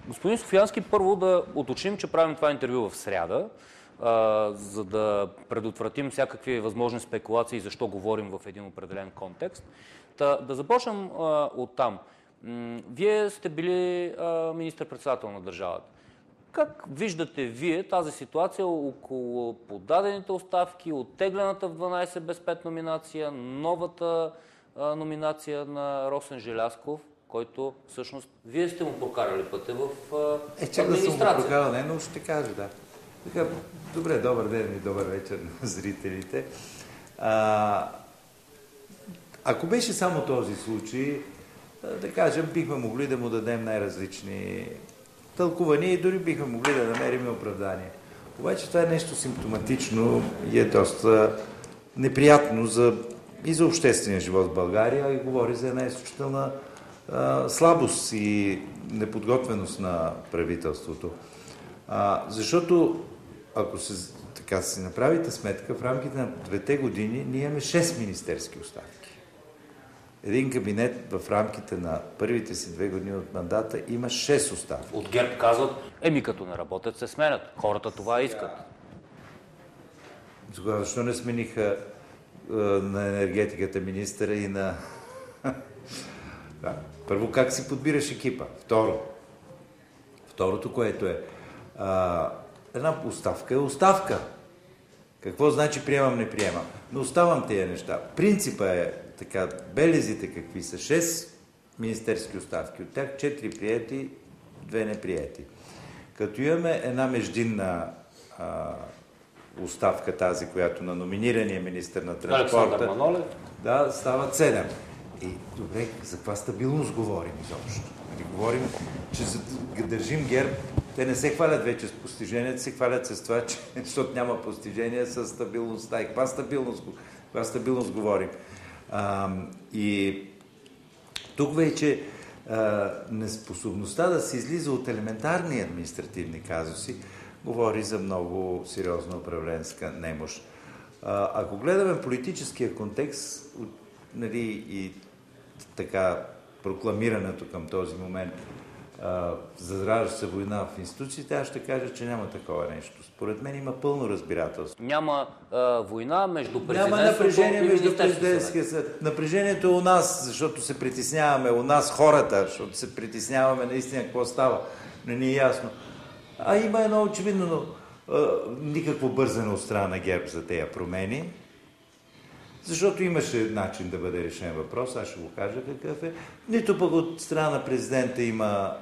Господин Софиянски, първо да уточним, че правим това интервю в сряда, за да предотвратим всякакви възможни спекулации защо говорим в един определен контекст. Да започнем оттам. Вие сте били министър-председател на държавата. Как виждате вие тази ситуация около подадените оставки, оттеглената в 12 без 5 номинация, новата номинация на Росен Желязков, който всъщност вие сте му прокарали пътя в администрация? Да съм го прокарал, не, но ще кажа, да. Така, добре, добър ден и добър вечер на зрителите. Ако беше само този случай, да кажем, бихме могли да му дадем най-различни тълкувания и дори бихме могли да намерим оправдание. Обаче това е нещо симптоматично и е доста неприятно и за обществения живот в България и говори за една изключителна слабост и неподготвеност на правителството. Защото, ако така си направите сметка, в рамките на 2 години ние имаме 6 министерски оставки. Един кабинет в рамките на първите си 2 години от мандата има 6 оставки. От ГЕРБ казват, като не работят, се сменят. Хората това искат. Тогава защо не смениха на енергетиката министъра и на... Да. Първо, как си подбираш екипа? Второто, което е... една оставка е оставка. Какво значи приемам, не приемам? Но оставам тия неща. Принципа е така, белезите какви са? 6 министерски оставки. От тях 4 приети, 2 неприети. Като имаме една междинна оставка, тази, която на номинирания министър на транспорта... Да, стават 7. И добре, за каква стабилност говорим изобщо? Говорим, че държим ГЕРБ, те не се хвалят вече с постиженията, се хвалят с това, че, защото няма постижения с стабилността. И каква стабилност говорим? И тук вече неспособността да се излиза от елементарни административни казуси говори за много сериозна управленска немощ. Ако гледаме политическия контекст, нали, и така прокламирането към този момент заражда се война в институциите, аз ще кажа, че няма такова нещо. Според мен има пълно разбирателство. Няма война между президентството няма напрежение и между президентския съд. Напрежението е у нас, защото се притесняваме, у нас хората, защото се притесняваме наистина какво става. Не ни е ясно. Има едно очевидно никакво бързане от страна на ГЕРБ за тези промени. Защото имаше начин да бъде решен въпрос, аз ще го кажа какъв е. Нито пък от страна на президента има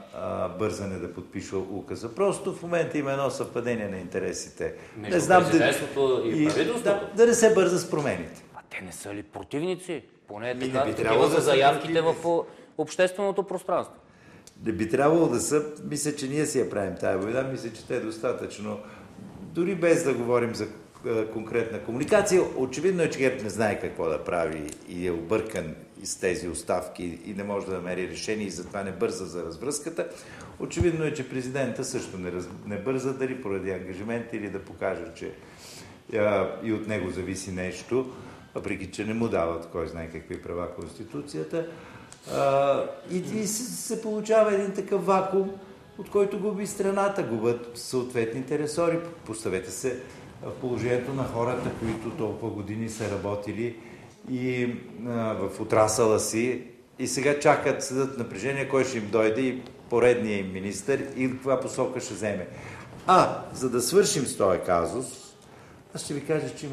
бързане да подпише указа. Просто в момента има едно съвпадение на интересите. Между президентството и правителството? Да не се бърза с промените. А те не са ли противници? Поне такива са заявките в общественото пространство. Не би трябвало да са. Мисля, че ние си я правим тая война. Мисля, че те е достатъчно. Дори без да говорим за конкретна комуникация. Очевидно е, че ГЕРБ не знае какво да прави и е объркан с тези оставки и не може да намери решение и затова не бърза за развръзката. Очевидно е, че президента също не бърза, дали поради ангажимент или да покаже, че и от него зависи нещо, въпреки че не му дават кой знае какви права Конституцията. И се получава един такъв вакуум, от който губи страната, губят съответните ресори. Поставете се в положението на хората, които толкова години са работили и в отрасъла си и сега чакат, седат напрежение, кой ще им дойде и поредния им министър и каква посока ще вземе. За да свършим с този казус, аз ще ви кажа, че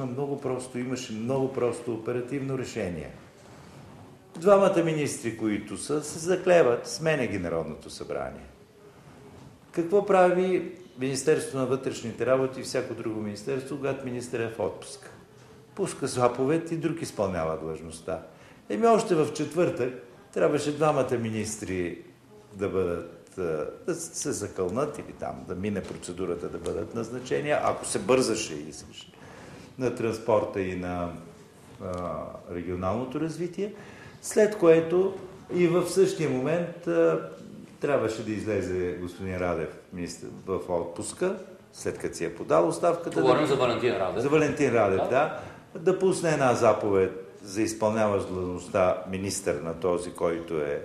имаше много просто оперативно решение. Двамата министри, които се заклеват, сменя ги Народното събрание. Какво прави Министерството на вътрешните работи и всяко друго министерство, когато министър е в отпуск? Пуска заповед и друг изпълнява длъжността. Още в четвъртък трябваше двамата министри да се закълнат или там да мине процедурата да бъдат назначени, ако се бързаше и на транспорта и на регионалното развитие, след което и в същия момент трябваше да излезе господин Радев в отпуска, след като си е подал оставката. Говорим за Валентин Радев. За Валентин Радев, да. Да пусне една заповед за изпълняващ длъжността министър на този, който е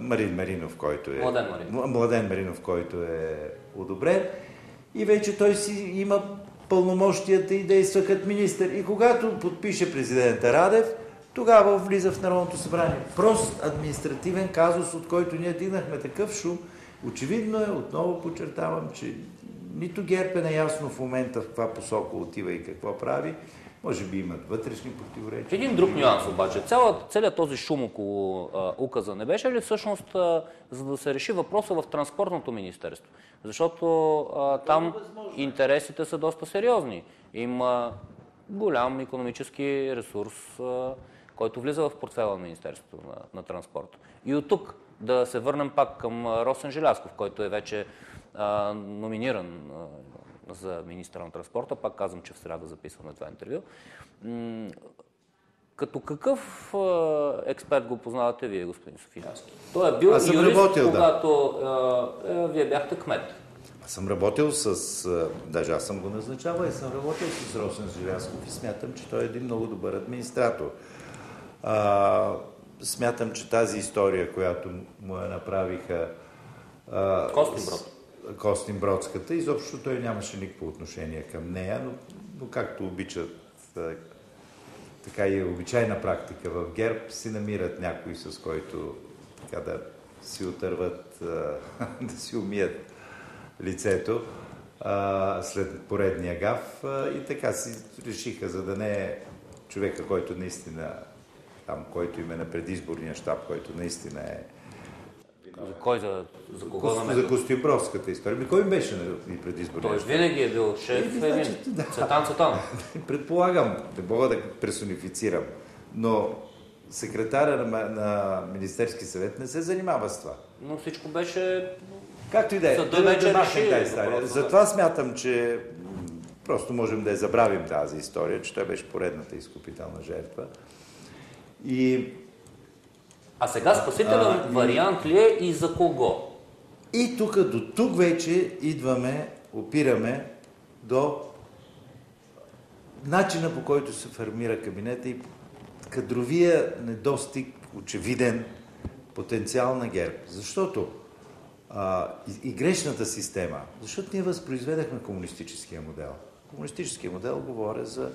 Марин Маринов, който е... Младен Маринов, който е одобрен. И вече той си има пълномощията и действа като министър. И когато подпише президента Радев, тогава влиза в Народното събрание. Прост административен казус, от който ние дигнахме такъв шум. Очевидно е, отново подчертавам, че нито ГЕРБ е наясно в момента в каква посока отива и какво прави. Може би имат вътрешни противоречия. Един друг нюанс обаче. Целият този шум около указа не беше ли всъщност за да се реши въпроса в Транспортното министерство? Защото там интересите са доста сериозни. Има голям икономически ресурс, който влиза в портфела на Министерството на транспорта. И от тук да се върнем пак към Росен Желязков, който е вече номиниран за министър на транспорта. Пак казвам, че в сряда записваме това интервю. Като какъв експерт го познавате вие, господин Софиянски? Той е бил юрист, когато вие бяхте кмет. Аз съм работил даже аз съм го назначавал и съм работил с Росен Желязков и смятам, че той е един много добър администратор. Смятам, че тази история, която му я направиха Костинбродската, изобщо той нямаше никакво отношение към нея, но както обичат, така и е обичайна практика в ГЕРБ, си намират някой, с който така да си отърват, да си умият лицето след поредния гаф и така си решиха, за да не е човека, който наистина там, който им е на предизборния щаб, който наистина е... За кой? За кого намерил? За Костинбродската история. Кой им беше на предизборния щаб? Той винаги е бил шеф Цветан. Предполагам, не мога да персонифицирам, но секретаря на Министерски съвет не се занимава с това. Но всичко беше... Както и да е. Затова смятам, че просто можем да я забравим тази история, че той беше поредната изкупителна жертва. А сега спасителен вариант ли е и за кого? И до тук вече опираме до начина, по който се формира кабинета и кадровия недостиг, очевиден потенциал на ГЕРБ. Защото и грешната система, защото ние възпроизведахме комунистическия модел. Комунистическия модел говоря за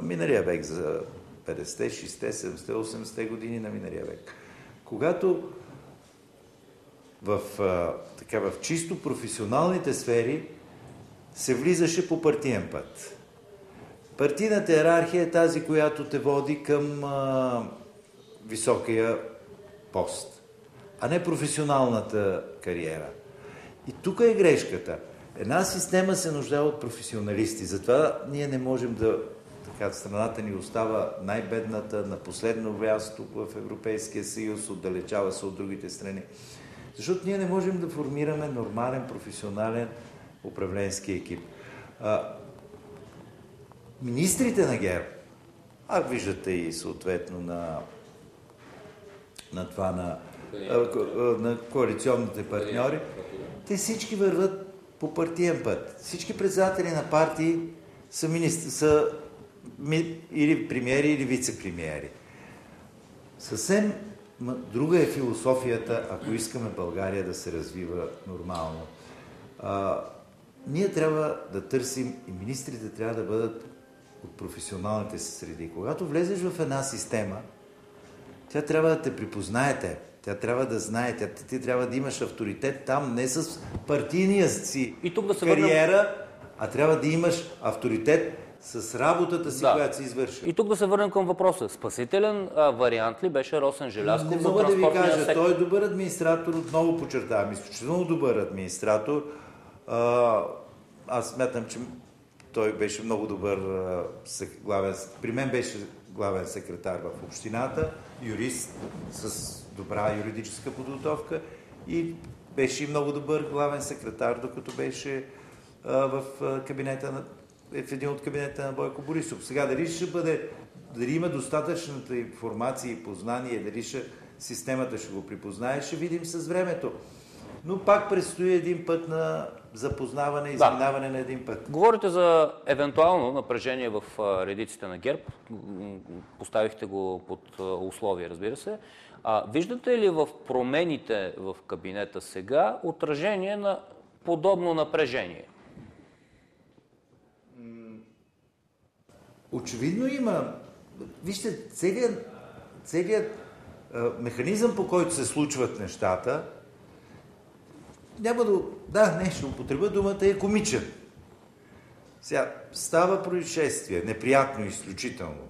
миналия век, за 50-те, 60-те, 70-те, 80-те години на миналия век. Когато в чисто професионалните сфери се влизаше по партиен път. Партийната йерархия е тази, която те води към високия пост, а не професионалната кариера. И тук е грешката. Една система се нуждае от професионалисти. Затова ние не можем страната ни остава най-бедната, на последно място в Европейския съюз, отдалечава се от другите страни. Защото ние не можем да формираме нормален, професионален управленски екип. Министрите на ГЕРБ, виждате и съответно на коалиционните партньори, те всички върват по партиен път. Всички председатели на партии са или премиери, или вице-премиери. Съвсем друга е философията, ако искаме България да се развива нормално. Ние трябва да търсим и министрите трябва да бъдат от професионалните си среди. Когато влезеш в една система, тя трябва да те припознаете, тя трябва да знае, ти трябва да имаш авторитет там, не с партийния си кариера, а трябва да имаш авторитет с работата си, която си извърши. И тук да се върнем към въпроса. Спасителен вариант ли беше Росен Желязков за транспортния сектор? Не мога да ви кажа, той е добър администратор, отново подчертавам, изключително добър администратор. Аз смятам, че той беше много добър при мен беше главен секретар в общината, юрист с добра юридическа подготовка и беше и много добър главен секретар, докато беше в един от кабинета на Бойко Борисов. Сега дали има достатъчната информация и познание, дали системата ще го припознае, ще видим с времето. Но пак предстои един път на запознаване и изминаване на един път. Говорите за евентуално напрежение в редиците на ГЕРБ. Поставихте го под условие, разбира се. Виждате ли в промените в кабинета сега отражение на подобно напрежение? Очевидно има. Вижте, целият механизъм, по който се случват нещата, ще употребя думата, е комичен. Сега, става происшествие, неприятно изключително.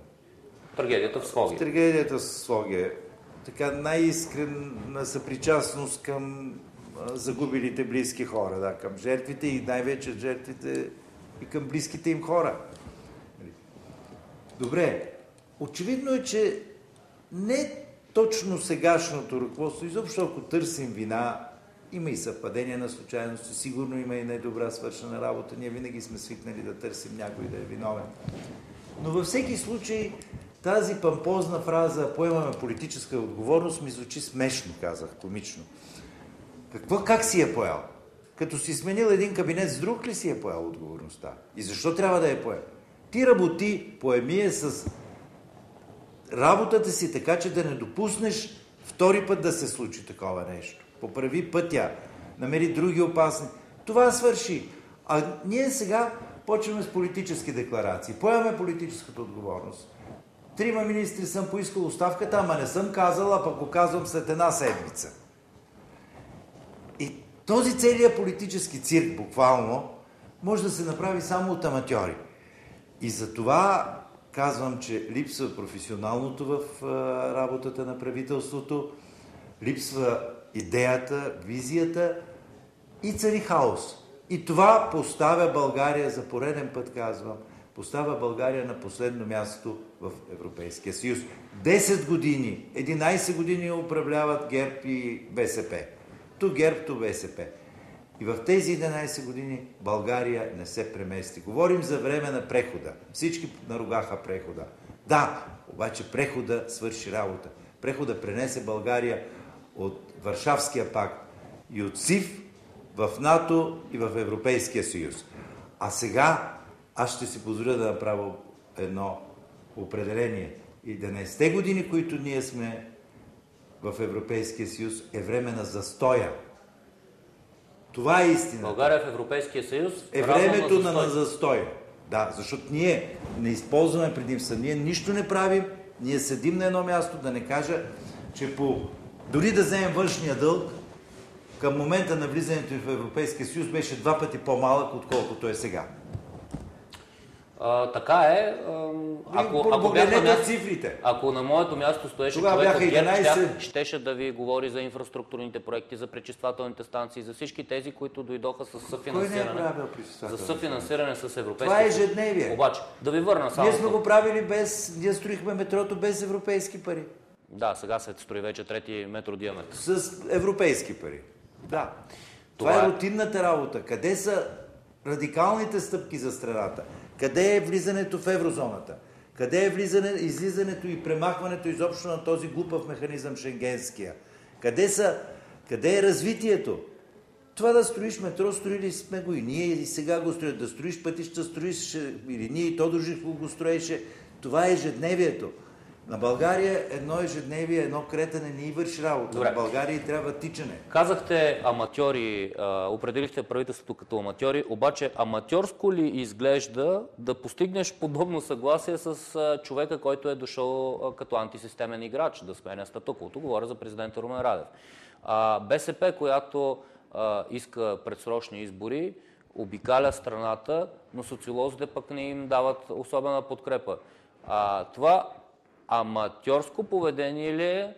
Трагедията в Своге. Трагедията в Своге. Така най-искрена съпричастност към загубилите близки хора, към жертвите и най-вече жертвите и към близките им хора. Добре, очевидно е, че не точно сегашното ръководство, изобщо ако търсим вина, има и съвпадение на случайности, сигурно има и недобра свършена работа, ние винаги сме свикнали да търсим някой да е виновен. Но във всеки случай тази помпозна фраза "поемаме политическа отговорност" ми звучи смешно, казах, комично. Как си е поел? Като си сменил един кабинет с друг ли си е поел отговорността? И защо трябва да е поел? Ти работи, поеми с работата си така, че да не допуснеш втори път да се случи такова нещо. Поправи пътя, намери други опасни. Това свърши. А ние сега почваме с политически декларации. Поемаме политическата отговорност. 3 министри съм поискал оставката, ама не съм казал, а пък го казвам след 1 седмица. И този целият политически цирк, буквално, може да се направи само от аматьори. И за това казвам, че липсва професионалното в работата на правителството, липсва идеята, визията и цари хаос. И това поставя България, за пореден път казвам, поставя България на последно място в Европейския съюз. 10 години, 11 години управляват ГЕРБ и БСП. Ту ГЕРБ, ту БСП. И в тези 11 години България не се премести. Говорим за време на прехода. Всички наругаха прехода. Да, обаче прехода свърши работа. Прехода пренесе България от Варшавския пакт и от СИВ в НАТО и в Европейския съюз. А сега аз ще си позволя да направя едно определение. И 11-те години, които ние сме в Европейския съюз, е време на застоя. Това е истина. България в Европейския съюз е времето на застой. Да, защото ние не използваме предимства. Ние нищо не правим, ние седим на едно място, да не кажа, че дори да вземем външния дълг, към момента на влизането в Европейския съюз беше 2 пъти по-малък, отколкото е сега. Така е. Ако на моето място стоеше човек от ГЕРБ, щеше да ви говори за инфраструктурните проекти, за пречиствателните станции, за всички тези, които дойдоха с съфинансиране. За съфинансиране с Европейския. Това е ежедневие. Обаче, да ви върна само. Ние сме го правили ние строихме метрото без европейски пари. Да, сега се строи вече 3-ти метродиаметър. С европейски пари. Да. Това е рутинната работа. Къде са радикалните стъпки за страната? Къде е влизането в еврозоната? Къде е излизането и премахването изобщо на този глупав механизъм шенгенския? Къде е развитието? Това да строиш метро, строили сме го и ние и сега го строят. Да строиш пътища, строиш или ние и Тодор Живков го строеше. Това е ежедневието. На България едно ежедневие, едно кретане не и върши работа. Добре. На България трябва тичане. Казахте аматьори, определихте правителството като аматьори, обаче аматьорско ли изглежда да постигнеш подобно съгласие с човека, който е дошъл като антисистемен играч, да сменя статуквото? Говоря за президента Румен Радев. БСП, която иска предсрочни избори, обикаля страната, но социолозите пък не им дават особена подкрепа. Това аматьорско поведение ли е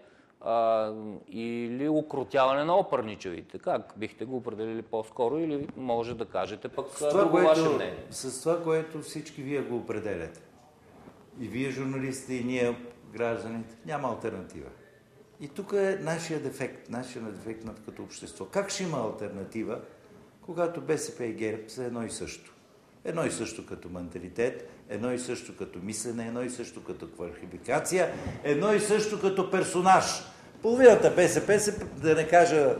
или укротяване на опърничевите? Как бихте го определили по-скоро или може да кажете пък друго ваше мнение? С това, което всички вие го определяте. И вие журналистите, и ние гражданите. Няма алтернатива. И тук е нашия дефект като общество. Как ще има алтернатива, когато БСП и ГЕРБ са едно и също? Едно и също като менталитет, едно и също като мислене, едно и също като квалификация, едно и също като персонаж. Половината БСП, да не кажа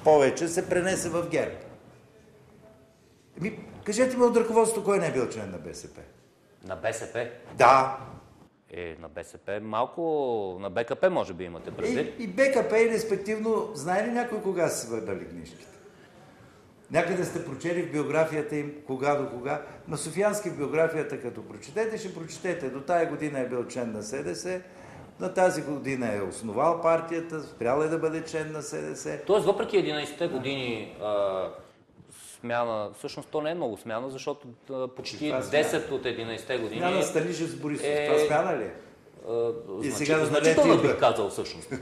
повече, се пренесе в ГЕРБ. Кажете ми от ръководството, кой не е бил член на БСП? На БСП? Да. На БСП малко, на БКП може би имате предвид. И БКП и респективно, знае ли някой кога са се върнали книжките? Някъде сте прочели в биографията им кога до кога. На Софиянски в биографията, като прочетете, ще прочетете. До тая година е бил член на СДС, на тази година е основал партията, спрял е да бъде член на СДС. Тоест, въпреки 11-те години смяна, всъщност то не е много смяна, защото почти 10 от 11-те години... Смяна Станишев с Борисов. Това смяна ли е? Значително бих казал всъщност.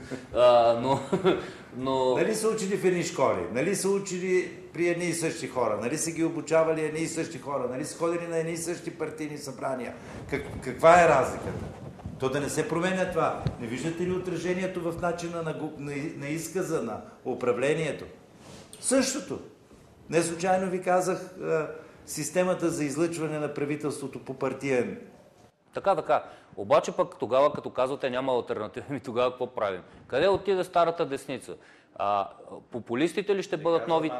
Но... Нали са учили в едни школи? Нали са учили при едни и същи хора? Нали са ги обучавали едни и същи хора? Нали са ходили на едни и същи партийни събрания? Каква е разликата? То да не се променя това. Не виждате ли отражението в начина на изказа, на управлението? Същото. Не случайно ви казах системата за излъчване на правителството по партиен. Така. Обаче пък тогава, като казвате няма алтернатива, ми тогава какво правим? Къде отиде старата десница? Популистите ли ще бъдат нови...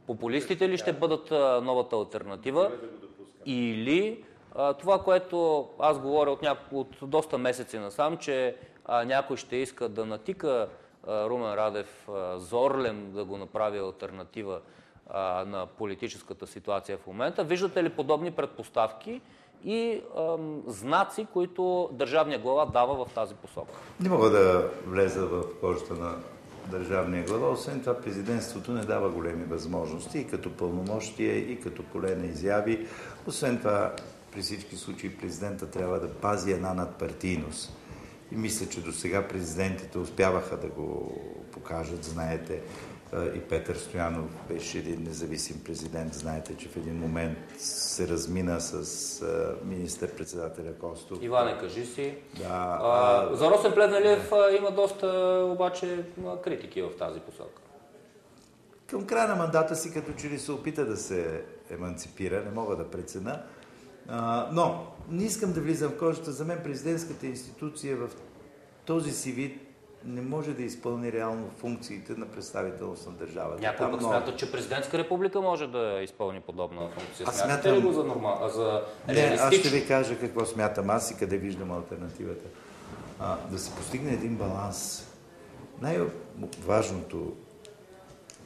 Популистите ли ще бъдат новата алтернатива? Или това, което аз говоря от доста месеци насам, че някой ще иска да натика Румен Радев зорлем да го направи алтернатива на политическата ситуация в момента. Виждате ли подобни предпоставки и знаци, които държавния глава дава в тази посока? Не мога да влеза в кожата на държавния глава. Освен това, президентството не дава големи възможности и като пълномощие, и като поле на изяви. Освен това, при всички случаи президента трябва да пази една надпартийност. И мисля, че до сега президентите успяваха да го покажат. Знаете, и Петър Стоянов беше един независим президент. Знаете, че в един момент се размина с министър-председателя Костов. Иване, кажи си. Да, за Росен Плевнелиев има доста обаче критики в тази посока. Към края на мандата си, като че ли се опита да се еманципира, не мога да преценя. Но не искам да влизам в кожата. За мен президентската институция в този си вид не може да изпълни реално функциите на представителност на държавата. Някой пък смята, че президентска република може да изпълни подобна функция. Аз смятате ли го за реалистично? Не, аз ще ви кажа какво смятам аз и къде виждам алтернативата. Да се постигне един баланс. Най-важното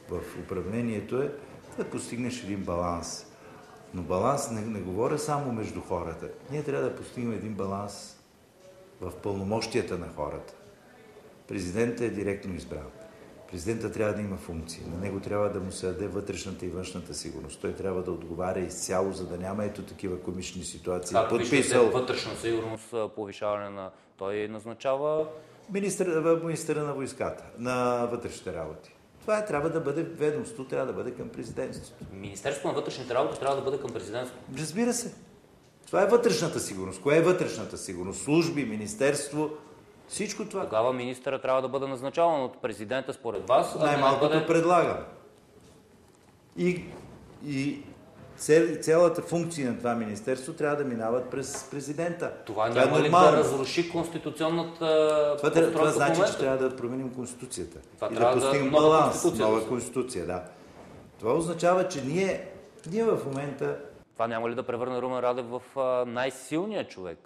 в управлението е да постигнеш един баланс. Но баланс не говоря само между хората. Ние трябва да постигнем един баланс в пълномощията на хората. Президентът е директно избран. Президентът трябва да има функции. На него трябва да му се даде вътрешната и външната сигурност. Той трябва да отговаря изцяло, за да няма ето такива комични ситуации. Как виждате вътрешна сигурност, повишаване на... Той назначава... Министъра на войската, на вътрешните работи. Това трябва да бъде ведомство, трябва да бъде към президентството. Министерството на вътрешните работи трябва да бъде към президентството. Разбира се. Това е вътрешната сигурност. Кое е вътрешната сигурност? Служби, министерство, всичко това. Тогава министъра трябва да бъде назначаван от президента според вас. Най-малкото предлагам. И цялата функция на това министерство трябва да минават през президента. Това няма ли да разруши конституционната постройка? Това значи, че трябва да променим конституцията. Това и да постигнем баланс. Нова конституция, да. Това означава, че ние в момента... Това няма ли да превърне Румен Радев в най-силния човек?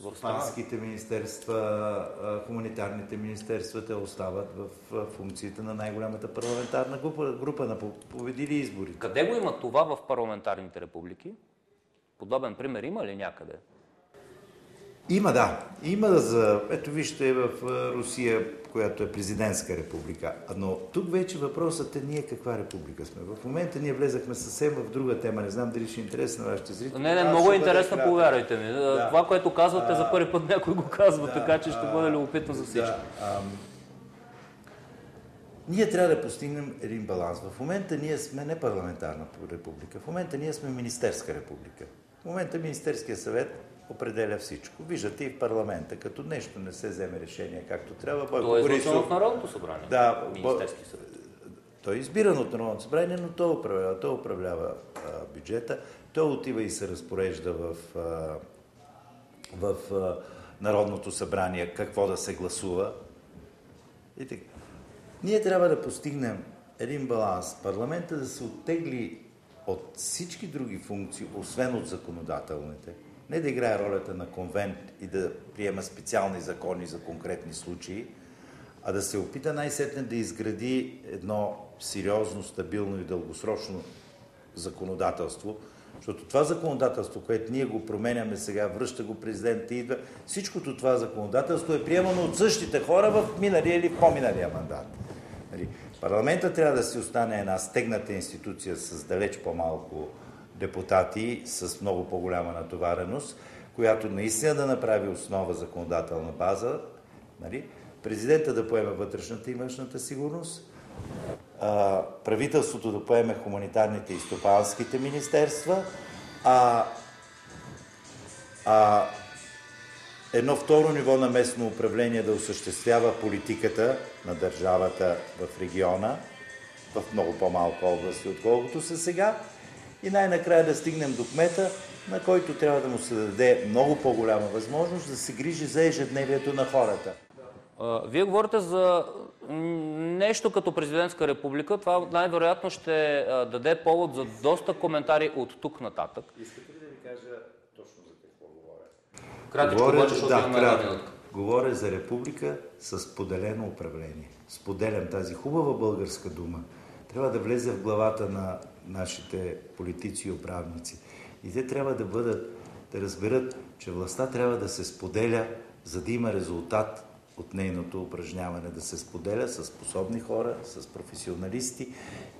Стопанските министерства, хуманитарните министерства, те остават в функциите на най-голямата парламентарна група на победили избори. Къде го има това в парламентарните републики? Подобен пример има ли някъде? Има, да. Ето вижте в Русия, която е президентска република. Но тук вече въпросът е ние каква република сме. В момента ние влезахме съвсем в друга тема. Не знам дали ще е интересна на вашите зрители. Не, много е интересно, повярвайте ми. Да. Това, което казвате, за първи път някой го казва, така че ще бъде любопитно за всички. Ние трябва да постигнем един баланс. В момента ние сме не парламентарна република. В момента ние сме министерска република. В момента Министерския съвет определя всичко. Виждате и в парламента, като нещо не се вземе решение както трябва. Той е излъчен от Народното събрание. Да, Министерски съвет. Той е избиран от Народното събрание, но той управлява бюджета. Той отива и се разпорежда в Народното събрание какво да се гласува. И така. Ние трябва да постигнем един баланс. Парламента да се оттегли от всички други функции, освен от законодателните. не да играе ролята на конвент и да приема специални закони за конкретни случаи, а да се опита най-сетне да изгради едно сериозно, стабилно и дългосрочно законодателство, защото това законодателство, което ние го променяме сега, връща го президента, идва, всичкото това законодателство е приемано от същите хора в миналия или в по-миналия мандат. Парламентът трябва да си остане една стегната институция с далеч по-малко депутати, с много по-голяма натовареност, която наистина да направи основа законодателна база, президента да поеме вътрешната и външната сигурност, правителството да поеме хуманитарните и стопанските министерства, едно второ ниво на местно управление да осъществява политиката на държавата в региона, в много по-малко области, отколкото са сега, и най-накрая да стигнем до кмета, на който трябва да му се даде много по-голяма възможност да се грижи за ежедневието на хората. Вие говорите за нещо като президентска република. Това най-вероятно ще даде повод за доста коментари от тук нататък. Искате ли да ви кажа точно за какво говоря? Кратичко, обаче, защото имаме една минутка. Говоря за република с споделено управление. Споделям тази хубава българска дума. Трябва да влезе в главата на нашите политици и управници. И те трябва да разберат, че властта трябва да се споделя, за да има резултат от нейното упражняване, да се споделя с способни хора, с професионалисти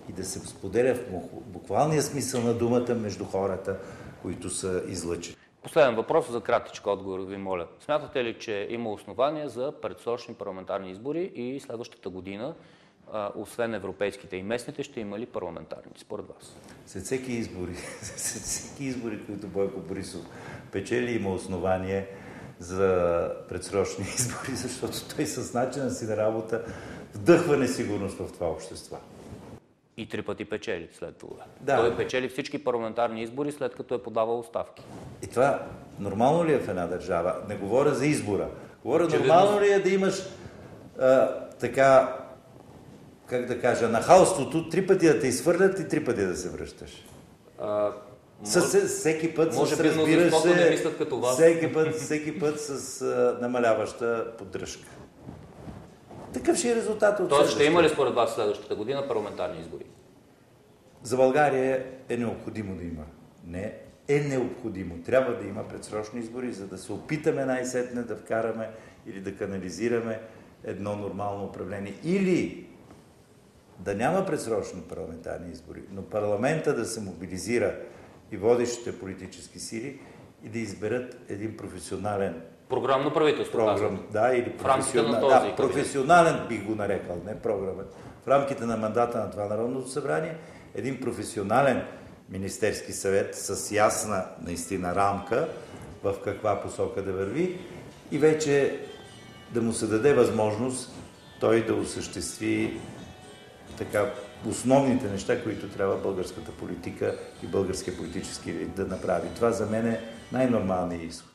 и да се споделя в буквалния смисъл на думата между хората, които са излъчени. Последен въпрос за кратичко отговор, ви моля. Смятате ли, че има основания за предсрочни парламентарни избори и следващата година, освен европейските и местните, ще има ли парламентарни, според вас? След всеки избори, които Бойко Борисов печели, има основание за предсрочни избори, защото той с начина си на работа вдъхва несигурност в това общество. И 3 пъти печели след това. Да. Той печели всички парламентарни избори, след като е подавал оставки. И това нормално ли е в една държава? Не говоря за избора. Говоря нормално ли е да имаш как да кажа, нахалството 3 пъти да те изхвърлят и 3 пъти да се връщаш. Всеки път може би мнозинството не мислят като вас. Всеки път с намаляваща поддръжка. Такъв ще е резултат от Тоест ще има ли според вас следващата година парламентарни избори? За България е необходимо да има. Не е необходимо. Трябва да има предсрочни избори, за да се опитаме най-сетне да вкараме или да канализираме едно нормално управление. Или да няма предсрочни парламентарни избори, но парламента да се мобилизира и водещите политически сили и да изберат един професионален програмно правителство. Или професионален бих го нарекал, не програмен. В рамките на мандата на това Народното събрание един професионален Министерски съвет с ясна наистина рамка в каква посока да върви и вече да му се даде възможност той да осъществи основните неща, които трябва българската политика и българския политически елит да направи. Това за мен е най-нормалният изход.